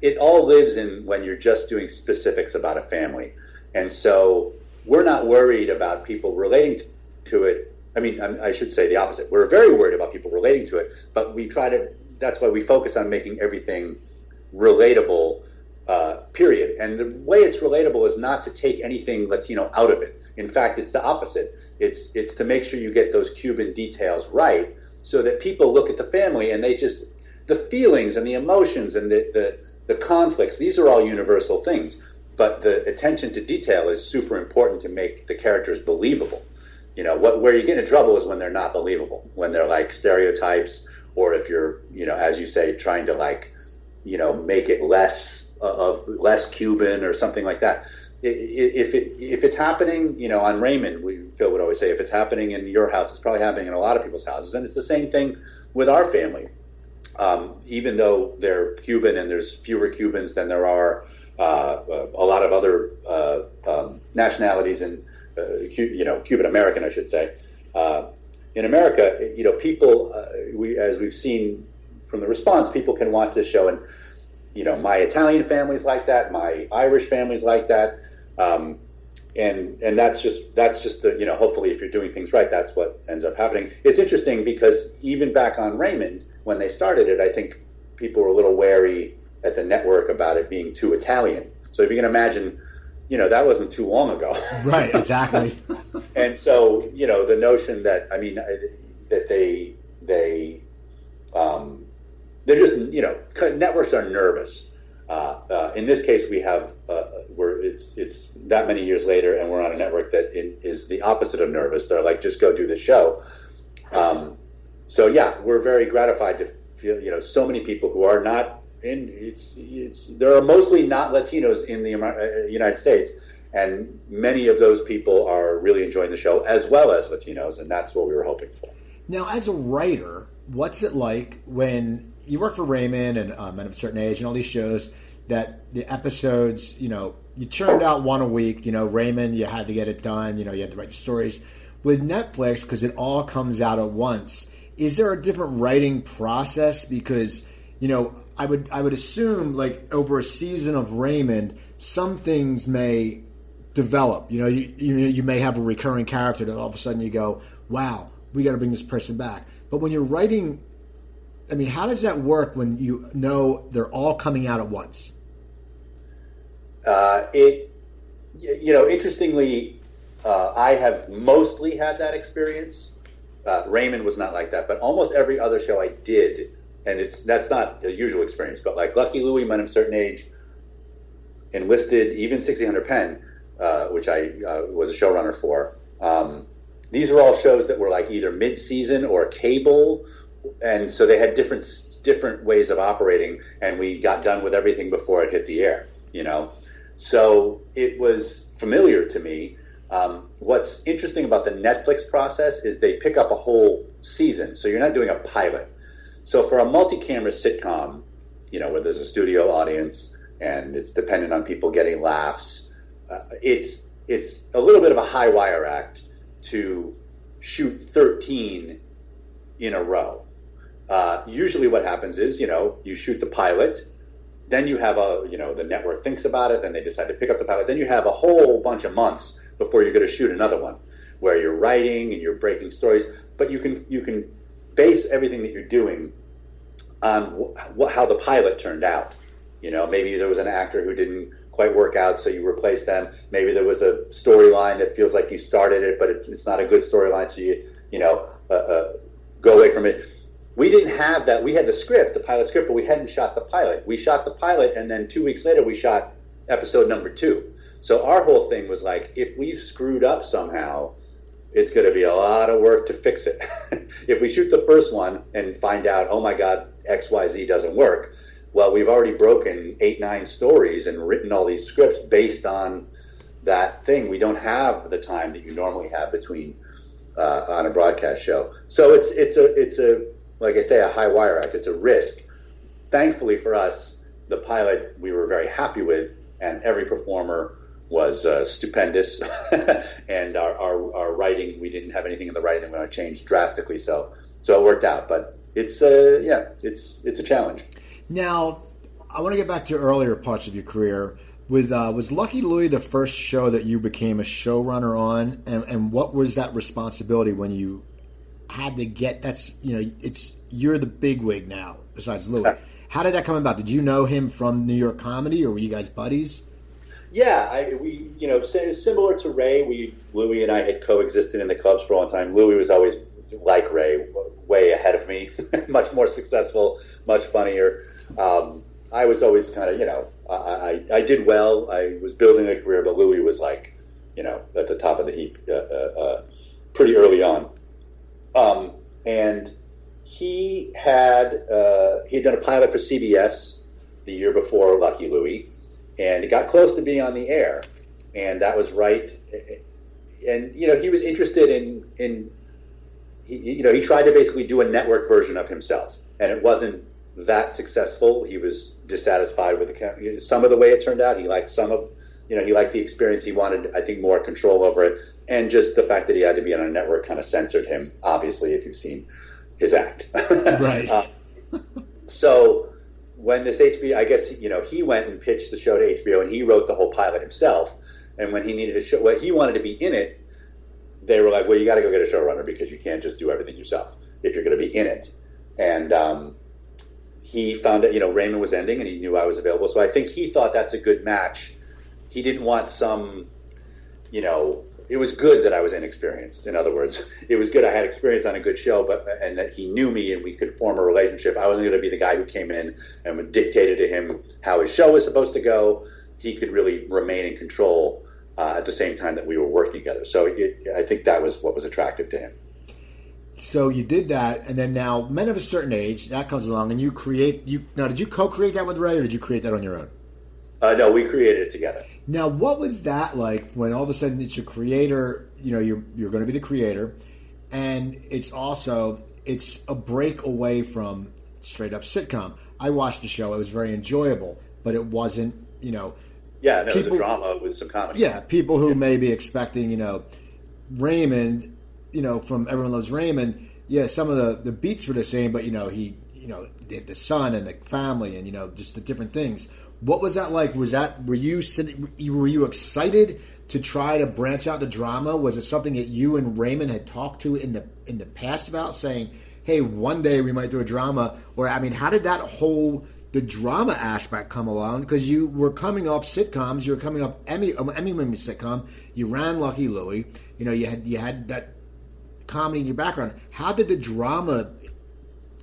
it all lives in when you're just doing specifics about a family. And so we're not worried about people relating to it. I mean, I should say the opposite. We're very worried about people relating to it, but that's why we focus on making everything relatable, period. And the way it's relatable is not to take anything Latino out of it. In fact, it's the opposite. It's to make sure you get those Cuban details right so that people look at the family and the feelings and the emotions and the conflicts, these are all universal things. But the attention to detail is super important to make the characters believable. Where you get in trouble is when they're not believable, when they're like stereotypes, or if you're, as you say, trying to make it less Cuban or something like that. If it's happening, on Raymond, Phil would always say, if it's happening in your house, it's probably happening in a lot of people's houses. And it's the same thing with our family. Even though they're Cuban and there's fewer Cubans than there are a lot of other nationalities in, Cuban American, I should say. In America, people, as we've seen from the response, people can watch this show, and my Italian family's like that, my Irish family's like that, and that's just the hopefully if you're doing things right, that's what ends up happening. It's interesting because even back on Raymond, when they started it, I think people were a little wary at the network about it being too Italian. So if you can imagine, that wasn't too long ago. Right, exactly. And so, the notion that, that they're just, networks are nervous. In this case, we have, it's that many years later, and we're on a network that is the opposite of nervous. They're like, just go do the show. So yeah, we're very gratified to feel, so many people who are not there are mostly not Latinos in the United States, and many of those people are really enjoying the show as well as Latinos, and that's what we were hoping for. Now, as a writer, what's it like when you work for Raymond and Men of a Certain Age and all these shows that the episodes, you churned out one a week, Raymond, you had to get it done, you had to write the stories. With Netflix, because it all comes out at once, is there a different writing process? Because, I would assume, like, over a season of Raymond, some things may develop. You may have a recurring character that all of a sudden you go, wow, we got to bring this person back. But when you're writing, how does that work when you know they're all coming out at once? Interestingly, I have mostly had that experience. Raymond was not like that, but almost every other show I did, and that's not a usual experience, but like Lucky Louie, Men of a Certain Age, Enlisted, even 1600 Penn, which I was a showrunner for. These are all shows that were like either mid-season or cable, and so they had different ways of operating, and we got done with everything before it hit the air, you know? So it was familiar to me. What's interesting about the Netflix process is they pick up a whole season, so you're not doing a pilot. So for a multi-camera sitcom, you know, where there's a studio audience and it's dependent on people getting laughs, it's a little bit of a high wire act to shoot 13 in a row. Usually what happens is, you know, you shoot the pilot, then you have the network thinks about it, then they decide to pick up the pilot, then you have a whole bunch of months before you're going to shoot another one, where you're writing and you're breaking stories, but you can base everything that you're doing on how the pilot turned out. You know, maybe there was an actor who didn't quite work out, so you replace them. Maybe there was a storyline that feels like you started it, but it's not a good storyline, so you go away from it. We didn't have that. We had the script, the pilot script, but we hadn't shot the pilot. We shot the pilot, and then 2 weeks later, we shot episode number 2. So our whole thing was like, if we screwed up somehow, it's going to be a lot of work to fix it. If we shoot the first one and find out, oh my God, XYZ doesn't work, well, we've already broken 8-9 stories and written all these scripts based on that thing. We don't have the time that you normally have between on a broadcast show. So it's a like I say, a high wire act. It's a risk. Thankfully for us, the pilot we were very happy with, and every performer was stupendous. And our writing, we didn't have anything in the writing that we want to change drastically. So it worked out. But it's a challenge. Now, I want to get back to earlier parts of your career. Was Lucky Louie the first show that you became a showrunner on? And what was that responsibility when you had to get, you're the bigwig now, besides Louie. How did that come about? Did you know him from New York Comedy, or were you guys buddies? Yeah, similar to Ray, Louie and I had coexisted in the clubs for a long time. Louie was always like Ray, way ahead of me, much more successful, much funnier. I was always kind of, I did well. I was building a career, but Louie was like, at the top of the heap pretty early on. And he had done a pilot for CBS the year before Lucky Louie, and he got close to being on the air, and that was right. And he was interested in he tried to basically do a network version of himself, and it wasn't that successful. He was dissatisfied with some of the way it turned out. He liked he liked the experience. He wanted, I think, more control over it. And just the fact that he had to be on a network kind of censored him, obviously, if you've seen his act. Right. So when this HBO, I guess, he went and pitched the show to HBO, and he wrote the whole pilot himself. And when he needed a show, he wanted to be in it, they were like, well, you got to go get a showrunner because you can't just do everything yourself if you're going to be in it. And he found that, Raymond was ending, and he knew I was available. So I think he thought that's a good match. He didn't want some, it was good that I was inexperienced. In other words, it was good I had experience on a good show, and that he knew me and we could form a relationship. I wasn't going to be the guy who came in and dictated to him how his show was supposed to go. He could really remain in control at the same time that we were working together. So I think that was what was attractive to him. So you did that, and then now Men of a Certain Age, that comes along, and now did you co-create that with Ray, or did you create that on your own? No, we created it together. Now, what was that like when all of a sudden it's your creator, you're going to be the creator, and it's a break away from straight up sitcom. I watched the show. It was very enjoyable, but it wasn't, Yeah, no, it was a drama with some comedy. Yeah, people who may be expecting, Raymond, from Everyone Loves Raymond, yeah, some of the beats were the same, but, the son and the family and, just the different things. What was that like? Were you excited to try to branch out to drama? Was it something that you and Raymond had talked to in the past about, saying, hey, one day we might do a drama? Or, how did the drama aspect come along? Because you were coming off sitcoms. You were coming off Emmy-winning sitcom. You ran Lucky Louie. You had that comedy in your background. How did the drama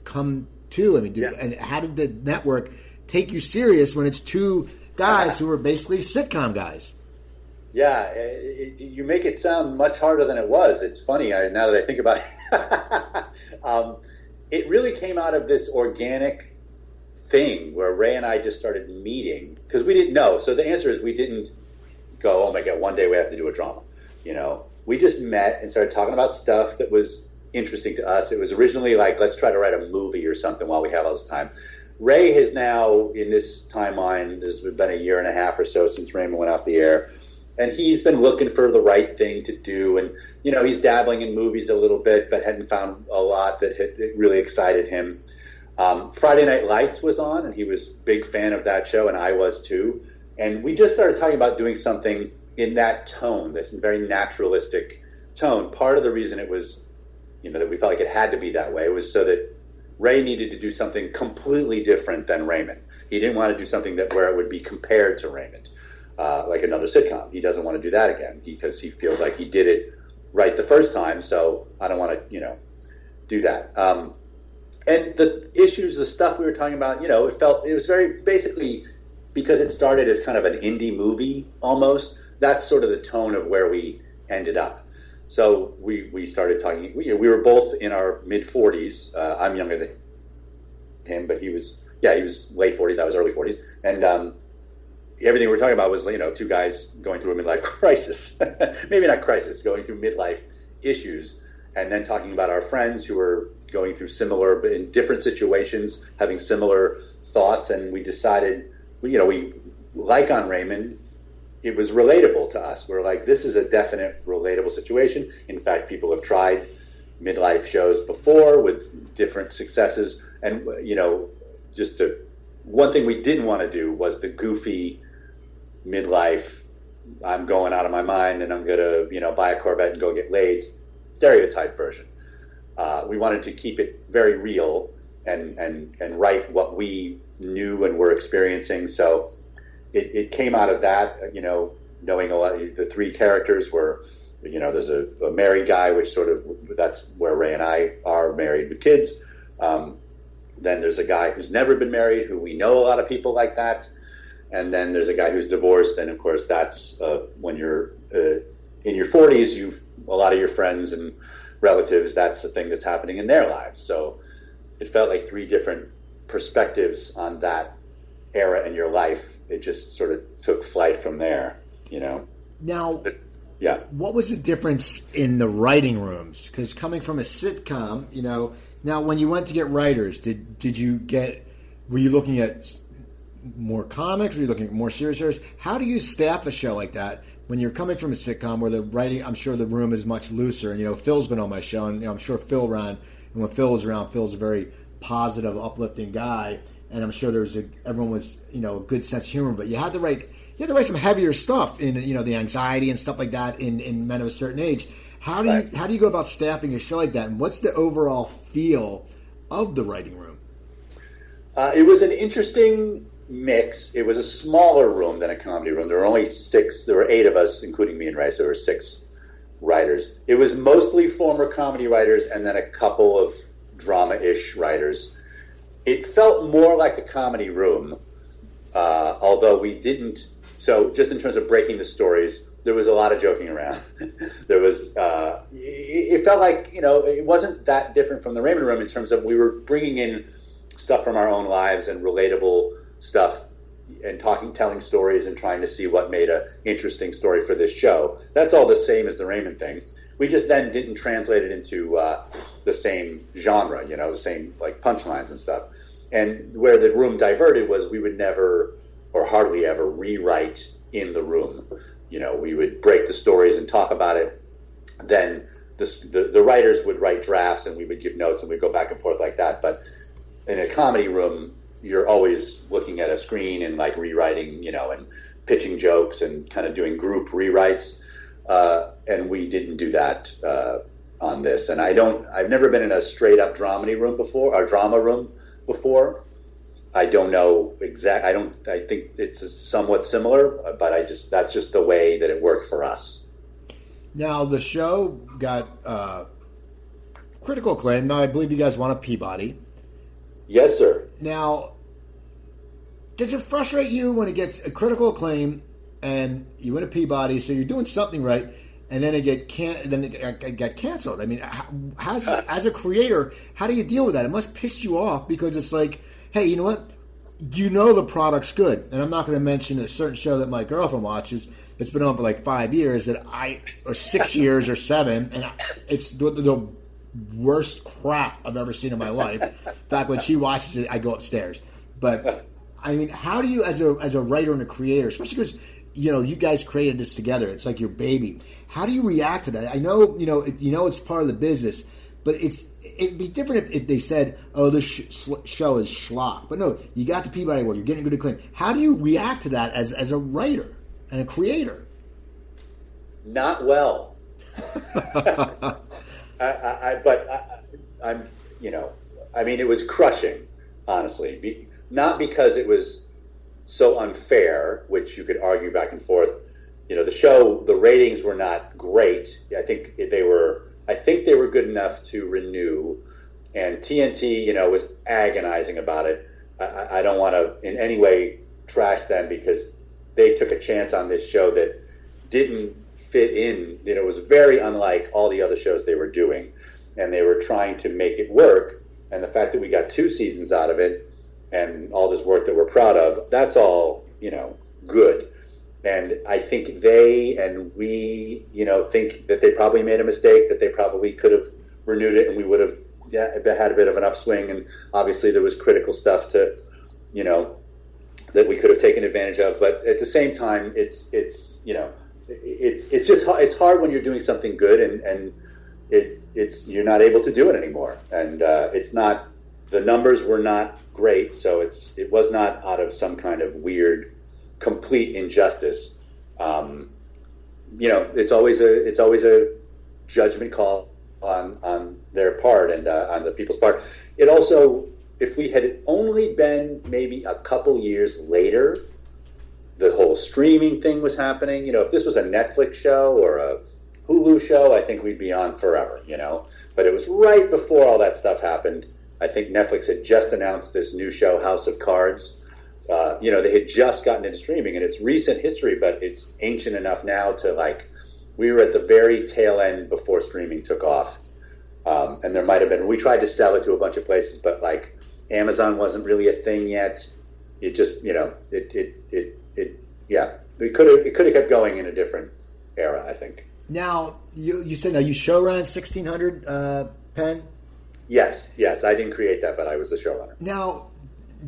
come to? And how did the network take you serious when it's two guys who were basically sitcom guys. Yeah, you make it sound much harder than it was. It's funny now that I think about it. It really came out of this organic thing where Ray and I just started meeting because we didn't know. So the answer is we didn't go, oh my God, one day we have to do a drama. We just met and started talking about stuff that was interesting to us. It was originally like, let's try to write a movie or something while we have all this time. Ray has now, in this timeline, there's been a year and a half or so since Raymond went off the air, and he's been looking for the right thing to do. And, he's dabbling in movies a little bit, but hadn't found a lot that had really excited him. Friday Night Lights was on, and he was a big fan of that show, and I was too. And we just started talking about doing something in that tone, this very naturalistic tone. Part of the reason it was, that we felt like it had to be that way was so that Ray needed to do something completely different than Raymond. He didn't want to do something where it would be compared to Raymond, like another sitcom. He doesn't want to do that again because he feels like he did it right the first time. So I don't want to, do that. And the issues, the stuff we were talking about, it was very basically because it started as kind of an indie movie almost. That's sort of the tone of where we ended up. So we started talking. We were both in our mid 40s. I'm younger than him, but he was late 40s. I was early 40s, and everything we were talking about was two guys going through a midlife crisis. Maybe not crisis, going through midlife issues, and then talking about our friends who were going through similar, but in different situations, having similar thoughts. And we decided, we like on Raymond. It was relatable to us. We're like, this is a definite relatable situation. In fact, people have tried midlife shows before with different successes. And, one thing we didn't want to do was the goofy midlife, I'm going out of my mind and I'm going to, buy a Corvette and go get laid stereotype version. We wanted to keep it very real and write what we knew and were experiencing. So it came out of that, knowing a lot. The three characters were, there's a married guy, which sort of, that's where Ray and I are, married with kids. Then there's a guy who's never been married, who we know a lot of people like that. And then there's a guy who's divorced. And of course, that's when you're in your 40s, a lot of your friends and relatives, that's the thing that's happening in their lives. So it felt like three different perspectives on that era in your life. It just sort of took flight from there, Now, yeah. What was the difference in the writing rooms? Because coming from a sitcom, now when you went to get writers, were you looking at more comics? Were you looking at more serious? How do you staff a show like that when you're coming from a sitcom where the writing, I'm sure the room is much looser? And, Phil's been on my show, and I'm sure Phil ran. And when Phil was around, Phil's a very positive, uplifting guy. And I'm sure everyone was, a good sense of humor, but you had to write some heavier stuff in, the anxiety and stuff like that in men of a certain age. How do you go about staffing a show like that? And what's the overall feel of the writing room? It was an interesting mix. It was a smaller room than a comedy room. There were 8 of us, including me and Ray, so there were 6 writers. It was mostly former comedy writers and then a couple of drama-ish writers. It felt more like a comedy room, although we didn't. So just in terms of breaking the stories, there was a lot of joking around. There was, it felt like, it wasn't that different from the Raymond Room in terms of we were bringing in stuff from our own lives and relatable stuff and telling stories and trying to see what made an interesting story for this show. That's all the same as the Raymond thing. We just then didn't translate it into the same genre, the same like punchlines and stuff. And where the room diverted was we would never or hardly ever rewrite in the room. We would break the stories and talk about it. Then the writers would write drafts and we would give notes and we'd go back and forth like that. But in a comedy room, you're always looking at a screen and like rewriting, and pitching jokes and kind of doing group rewrites. And we didn't do that on this. And I've never been in a straight up drama room before. I don't know I think it's somewhat similar, but that's just the way that it worked for us. Now the show got critical acclaim. Now I believe you guys won a Peabody. Yes, sir. Now, does it frustrate you when it gets a critical acclaim and you win a Peabody, so you're doing something right, and then it got canceled? I mean, as a creator, how do you deal with that? It must piss you off because it's like, hey, you know what? You know the product's good, and I'm not going to mention a certain show that my girlfriend watches. It's been on for like 5 years, or 6 years or 7, and it's the worst crap I've ever seen in my life. In fact, when she watches it, I go upstairs. But I mean, how do you, as a writer and a creator, especially because you guys created this together, it's like your baby. How do you react to that? I know it's part of the business, but it'd be different if they said, "Oh, this show is schlock." But no, you got the Peabody Award, you're getting good acclaim. How do you react to that as a writer and a creator? Not well. I mean, it was crushing, honestly. Not because it was so unfair, which you could argue back and forth. The show, the ratings were not great. I think they were good enough to renew, and TNT, was agonizing about it. I don't want to in any way trash them because they took a chance on this show that didn't fit in. It was very unlike all the other shows they were doing, and they were trying to make it work. And the fact that we got 2 seasons out of it and all this work that we're proud of, that's all, good. And I think they and we, think that they probably made a mistake, that they probably could have renewed it and we would have had a bit of an upswing. And obviously there was critical stuff to, that we could have taken advantage of. But at the same time, it's just hard when you're doing something good and you're not able to do it anymore. And the numbers were not great. So it was not out of some kind of weird, complete injustice. It's always a judgment call on their part and on the people's part. It also, if we had only been maybe a couple years later, the whole streaming thing was happening. If this was a Netflix show or a Hulu show, I think we'd be on forever, But it was right before all that stuff happened. I think Netflix had just announced this new show, House of Cards. They had just gotten into streaming, and it's recent history, but it's ancient enough now to we were at the very tail end before streaming took off. And there might have been, we tried to sell it to a bunch of places, but Amazon wasn't really a thing yet. It just, it could have kept going in a different era, I think. Now, you said, you show ran 1600 Penn? Yes, I didn't create that, but I was the showrunner. Now,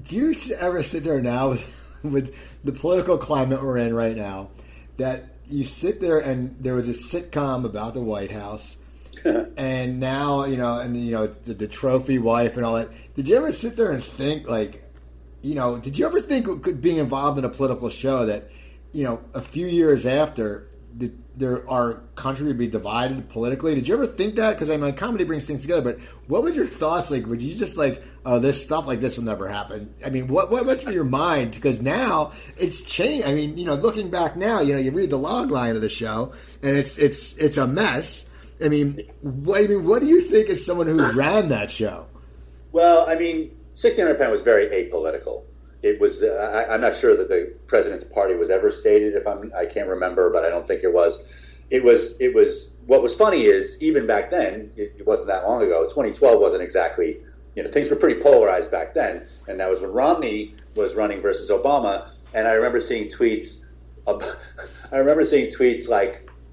do you ever sit there now with the political climate we're in right now, that you sit there and there was a sitcom about the White House, and now, the trophy wife and all that. Did you ever sit there and think, did you ever think being involved in a political show that, a few years after, our country would be divided politically? Did you ever think that? Because comedy brings things together. But what were your thoughts? Would you just this stuff like this will never happen? I mean, what went through your mind? Because now it's changed. I mean, looking back now, you read the log line of the show, and it's a mess. I mean, what do you think as someone who ran that show? Well, 1600 Penn was very apolitical. It was. I'm not sure that the president's party was ever stated. I can't remember, but I don't think it was. It was. What was funny is even back then, it wasn't that long ago. 2012 wasn't exactly. Things were pretty polarized back then, and that was when Romney was running versus Obama. And I remember seeing tweets. Like,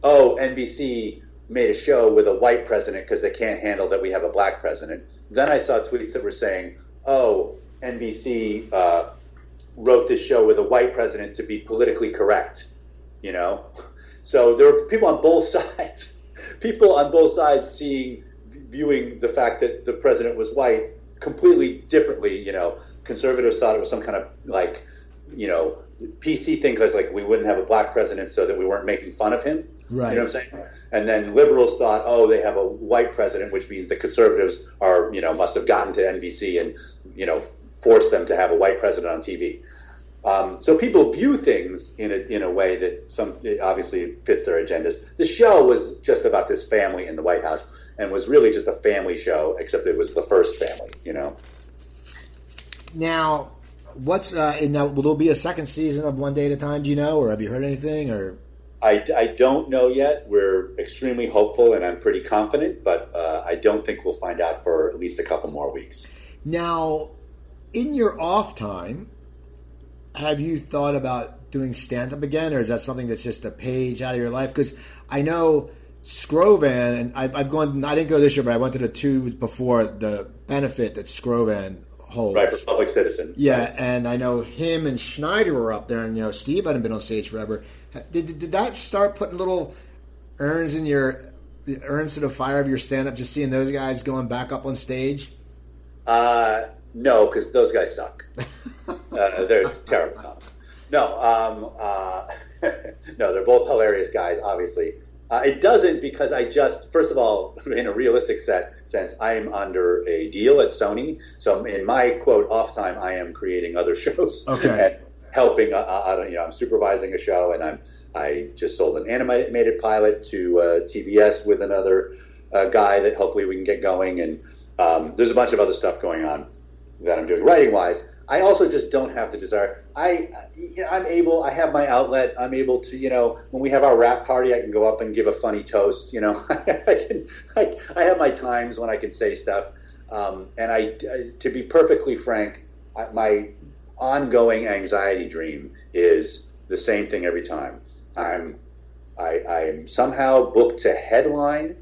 "Oh, NBC made a show with a white president because they can't handle that we have a black president." Then I saw tweets that were saying, "Oh, NBC wrote this show with a white president to be politically correct," So there were people on both sides. People on both sides viewing the fact that the president was white completely differently. Conservatives thought it was some kind of PC thing because we wouldn't have a black president so that we weren't making fun of him. Right. You know what I'm saying? And then liberals thought, oh, they have a white president, which means the conservatives are, must have gotten to NBC and, forced them to have a white president on TV. So people view things in a way that obviously fits their agendas. The show was just about this family in the White House and was really just a family show, except it was the first family, Now, What's now? Will there be a second season of One Day at a Time? Do you know, or have you heard anything? Or I don't know yet. We're extremely hopeful, and I'm pretty confident, but I don't think we'll find out for at least a couple more weeks. Now, in your off time, have you thought about doing stand-up again, or is that something that's just a page out of your life? Because I know Scrovan, and I've gone. I didn't go this year, but I went to the two before the benefit that Scrovan holds. Right, for Public Citizen. Yeah, right. And I know him and Schneider were up there, and Steve hadn't been on stage forever. Did that start putting little urns to the fire of your stand-up? Just seeing those guys going back up on stage. No, because those guys suck. They're terrible. No, no, they're both hilarious guys, obviously. It doesn't, because first of all, in a realistic sense, I am under a deal at Sony. So in my, quote, off time, I am creating other shows. Okay. And helping, I'm supervising a show, and I just sold an animated pilot to TBS with another guy that hopefully we can get going. And there's a bunch of other stuff going on that I'm doing writing-wise. I also just don't have the desire. I have my outlet. I'm able to, when we have our rap party, I can go up and give a funny toast. I have my times when I can say stuff. And to be perfectly frank, my ongoing anxiety dream is the same thing every time. I am somehow booked to headline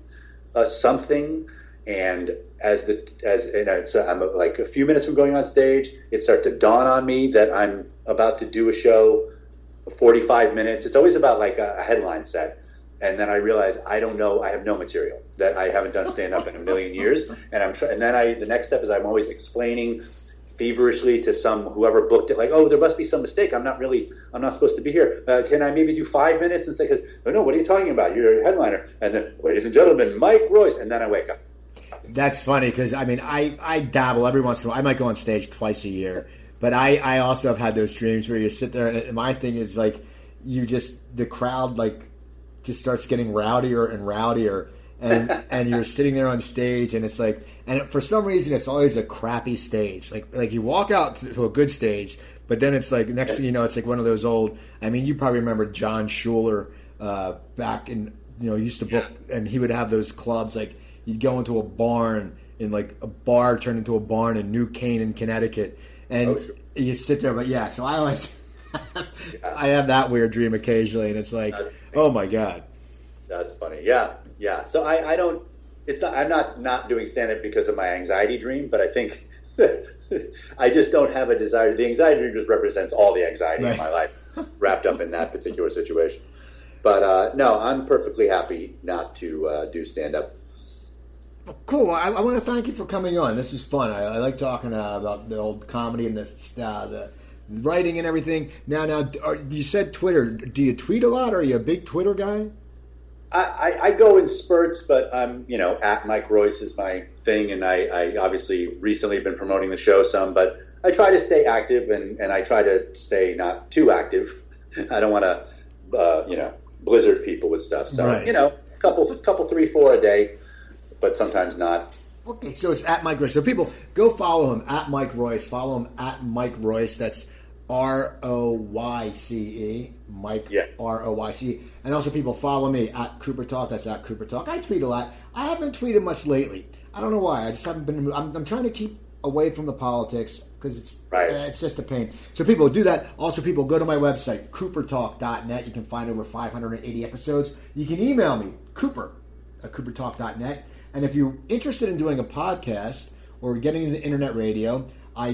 something, and I'm like a few minutes from going on stage, it starts to dawn on me that I'm about to do a show for 45 minutes. It's always about like a headline set. And then I realize I don't know, I have no material, that I haven't done stand-up in a million years. And the next step is I'm always explaining feverishly to whoever booked it, like, oh, there must be some mistake. I'm not supposed to be here. Can I maybe do 5 minutes? And say, oh, no, what are you talking about? You're a headliner. And then, ladies and gentlemen, Mike Royce. And then I wake up. That's funny, because I dabble every once in a while. I might go on stage twice a year, but I also have had those dreams where you sit there, and my thing is like, the crowd like just starts getting rowdier and rowdier, and you're sitting there on stage, and it's like, and for some reason it's always a crappy stage. Like you walk out to a good stage, but then it's like, next thing you know, it's like one of those old. I mean, you probably remember John Schuler back in, used to book, and he would have those clubs like. You'd go into a barn, in like a bar turned into a barn in New Canaan, Connecticut, and you sit there. But yeah, so I always I have that weird dream occasionally, and it's like, oh my god, that's funny. Yeah. So I don't. It's not. I'm not doing stand-up because of my anxiety dream, but I think I just don't have a desire. The anxiety dream just represents all the anxiety in my life wrapped up in that particular situation. But no, I'm perfectly happy not to do stand-up. Cool. I want to thank you for coming on. This is fun. I like talking about the old comedy and the writing and everything. Now, you said Twitter. Do you tweet a lot? Are you a big Twitter guy? I go in spurts, but at Mike Royce is my thing, and I obviously recently been promoting the show some, but I try to stay active, and I try to stay not too active. I don't want to, blizzard people with stuff. So, right. couple 3, 4 a day. But sometimes not. Okay, so it's at Mike Royce. So people, go follow him at Mike Royce. Follow him at Mike Royce. That's ROYCE. Mike, yes. ROYCE. And also people follow me at Cooper Talk. That's at Cooper Talk. I tweet a lot. I haven't tweeted much lately. I don't know why. I just haven't been. I'm trying to keep away from the politics because it's just a pain. So people do that. Also, people go to my website, coopertalk.net. You can find over 580 episodes. You can email me, Cooper at coopertalk.net. And if you're interested in doing a podcast or getting into internet radio, I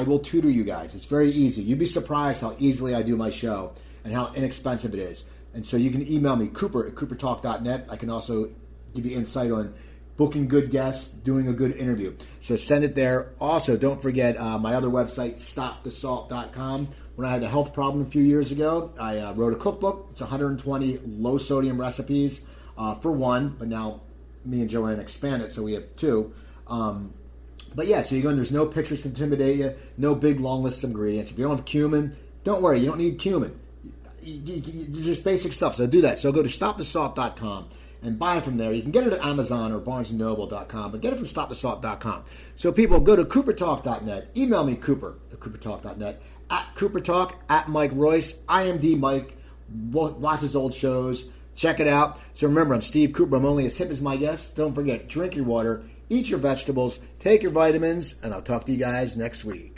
will tutor you guys. It's very easy. You'd be surprised how easily I do my show and how inexpensive it is. And so you can email me, Cooper at coopertalk.net. I can also give you insight on booking good guests, doing a good interview. So send it there. Also, don't forget my other website, stopthesalt.com. When I had a health problem a few years ago, I wrote a cookbook. It's 120 low-sodium recipes for one, but now me and Joanne expand it, so we have 2. But yeah, so you go in, there's no pictures to intimidate you, no big long list of ingredients. If you don't have cumin, don't worry, you don't need cumin. Just basic stuff, so do that. So go to stopthesalt.com, and buy it from there. You can get it at Amazon or BarnesandNoble.com, but get it from StopTheSalt.com. So people, go to CooperTalk.net. Email me, Cooper, at CooperTalk.net, at CooperTalk, at Mike Royce, IMD Mike. Watch his old shows. Check it out. So remember, I'm Steve Cooper. I'm only as hip as my guests. Don't forget, drink your water, eat your vegetables, take your vitamins, and I'll talk to you guys next week.